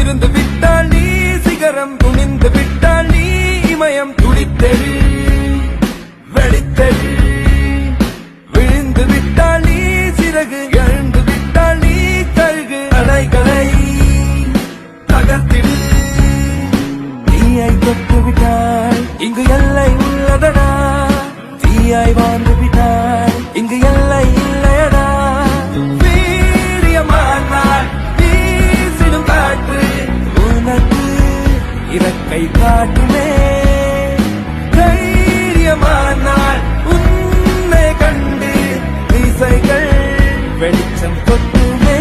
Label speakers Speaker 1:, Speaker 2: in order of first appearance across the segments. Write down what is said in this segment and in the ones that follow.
Speaker 1: நிமிர்ந்து விட்டால் நீ சிகரம் துணிந்து விட்டால் நீ இமயம் துடித்தெழு வெளித்தெழு விழுந்து விட்டால் நீ சிறகு எழுந்து விட்டால் நீ தழுகு அலைகளை தகர்த்திடு தீயை தொட்டு விட்டால் இங்கு எல்லை உள்ளதடா தீயாய் வாழ்ந்து விட்டால் இங்கு எல்லை இல்லையடா வீரியமானால் வீசிடும் காற்று உனக்கு இறக்கை காட்டுமே தைரியமானால் உன்னை கண்டு திசைகள் வெளிச்சம் கொட்டுமே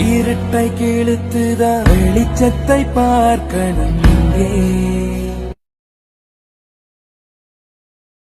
Speaker 1: இருட்டை கிழித்துதான் வெளிச்சத்தை பார்க்கணும் இங்கே